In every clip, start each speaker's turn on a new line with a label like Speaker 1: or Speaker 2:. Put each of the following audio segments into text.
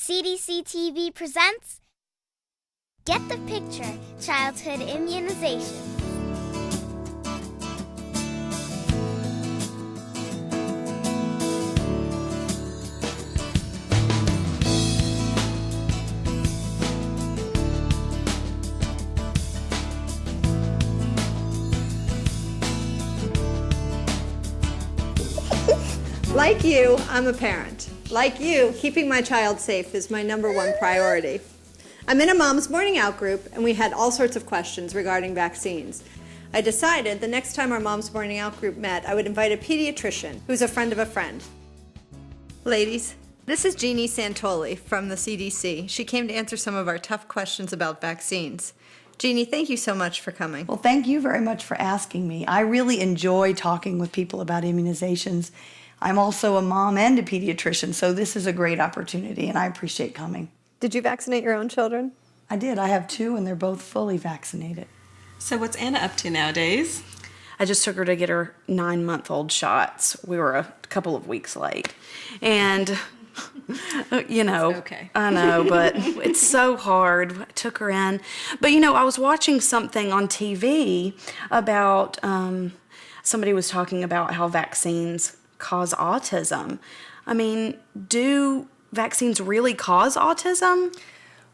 Speaker 1: CDC TV presents Get the Picture, Childhood Immunizations.
Speaker 2: Like you, I'm a parent. Like you, keeping my child safe is my #1 priority. I'm in a Mom's Morning Out group, and we had all sorts of questions regarding vaccines. I decided the next time our Mom's Morning Out group met, I would invite a pediatrician who's a friend of a friend. Ladies, this is Jeannie Santoli from the CDC. She came to answer some of our tough questions about vaccines. Jeannie, thank you so much for coming.
Speaker 3: Well, thank you very much for asking me. I really enjoy talking with people about immunizations. I'm also a mom and a pediatrician, so this is a great opportunity, and I appreciate coming.
Speaker 2: Did you vaccinate your own children?
Speaker 3: I did. I have 2, and they're both fully vaccinated.
Speaker 4: So what's Anna up to nowadays?
Speaker 5: I just took her to get her 9-month-old shots. We were a couple of weeks late. And, you know,
Speaker 4: okay.
Speaker 5: I know, but it's so hard. I took her in. But, you know, I was watching something on TV about, somebody was talking about how vaccines cause autism. I mean, do vaccines really cause autism?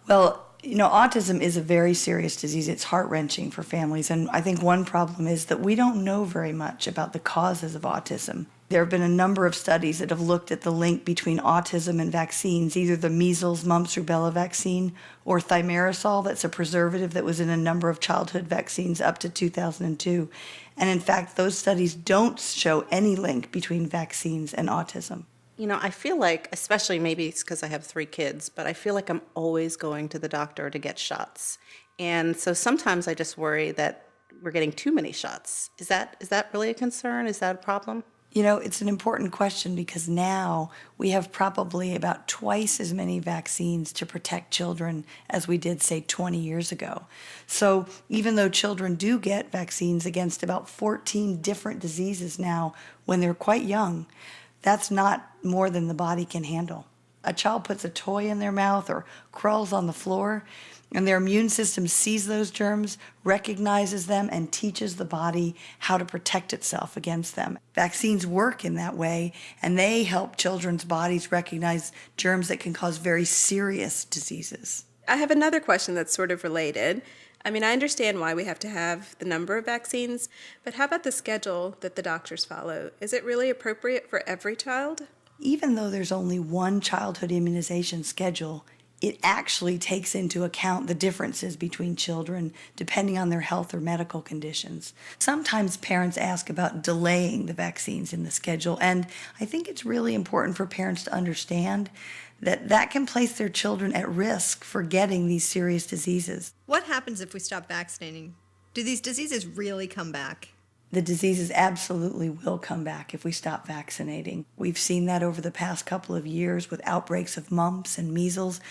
Speaker 3: Well, you know, autism is a very serious disease. It's heart-wrenching for families, and I think one problem is that we don't know very much about the causes of autism. There have been a number of studies that have looked at the link between autism and vaccines, either the measles, mumps, rubella vaccine or thimerosal, that's a preservative that was in a number of childhood vaccines up to 2002. And in fact, those studies don't show any link between vaccines and autism.
Speaker 4: You know, I feel like, especially maybe it's because I have 3 kids, but I feel like I'm always going to the doctor to get shots. And so sometimes I just worry that we're getting too many shots. Is that really a concern? Is that a problem?
Speaker 3: You know, it's an important question because now we have probably about twice as many vaccines to protect children as we did, say, 20 years ago. So even though children do get vaccines against about 14 different diseases now when they're quite young, that's not more than the body can handle. A child puts a toy in their mouth or crawls on the floor, and their immune system sees those germs, recognizes them, and teaches the body how to protect itself against them. Vaccines work in that way, and they help children's bodies recognize germs that can cause very serious diseases.
Speaker 6: I have another question that's sort of related. I mean, I understand why we have to have the number of vaccines, but how about the schedule that the doctors follow? Is it really appropriate for every child?
Speaker 3: Even though there's only one childhood immunization schedule, it actually takes into account the differences between children depending on their health or medical conditions. Sometimes parents ask about delaying the vaccines in the schedule, and I think it's really important for parents to understand that that can place their children at risk for getting these serious diseases.
Speaker 2: What happens if we stop vaccinating? Do these diseases really come back?
Speaker 3: The diseases absolutely will come back if we stop vaccinating. We've seen that over the past couple of years with outbreaks of mumps and measles.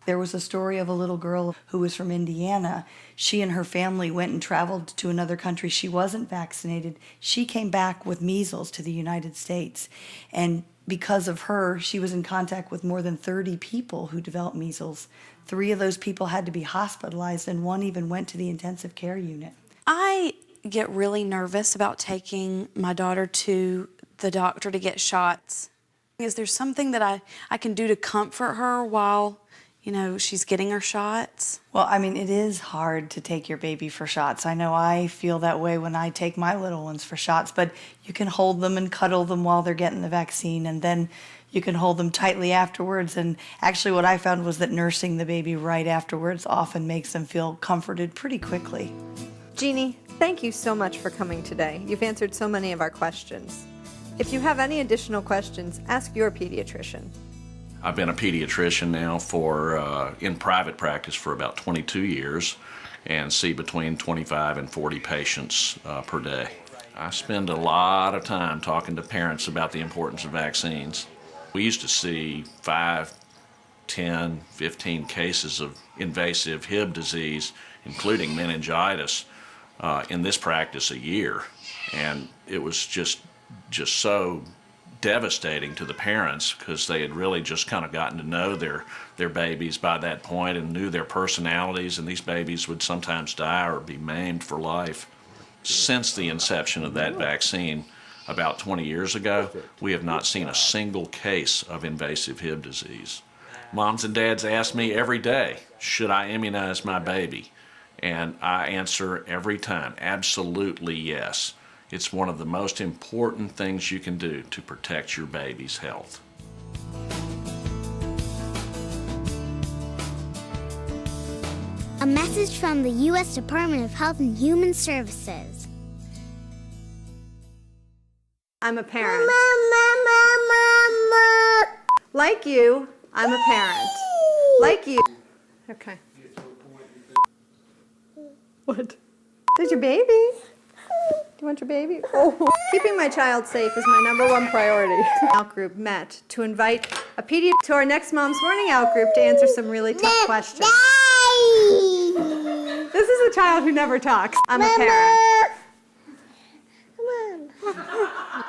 Speaker 3: There was a story of a little girl who was from Indiana. She and her family went and traveled to another country. She wasn't vaccinated. She came back with measles to the United States. And because of her, she was in contact with more than 30 people who developed measles. 3 of those people had to be hospitalized, and 1 even went to the intensive care unit.
Speaker 5: I get really nervous about taking my daughter to the doctor to get shots. Is there something that I can do to comfort her while, you know, she's getting her shots?
Speaker 3: Well, I mean, it is hard to take your baby for shots. I know I feel that way when I take my little ones for shots, but you can hold them and cuddle them while they're getting the vaccine, and then you can hold them tightly afterwards. And actually what I found was that nursing the baby right afterwards often makes them feel comforted pretty quickly.
Speaker 2: Jeannie, thank you so much for coming today. You've answered so many of our questions. If you have any additional questions, ask your pediatrician.
Speaker 7: I've been a pediatrician now in private practice for about 22 years and see between 25 and 40 patients per day. I spend a lot of time talking to parents about the importance of vaccines. We used to see 5, 10, 15 cases of invasive Hib disease, including meningitis, in this practice a year, and it was just so devastating to the parents because they had really just kind of gotten to know their babies by that point and knew their personalities, and these babies would sometimes die or be maimed for life. Since the inception of that vaccine about 20 years ago, we have not seen a single case of invasive Hib disease. Moms and dads ask me every day, should I immunize my baby? And I answer every time, absolutely yes. It's one of the most important things you can do to protect your baby's health.
Speaker 1: A message from the U.S. Department of Health and Human Services.
Speaker 2: I'm a parent. Like you, I'm a parent. Like you. Okay. What? There's your baby. Do you want your baby? Oh. Keeping my child safe is my number one priority. Out group met to invite a pediatrician to our next Mom's Morning Out group to answer some really tough questions. This is a child who never talks. I'm a parent.
Speaker 1: Come on.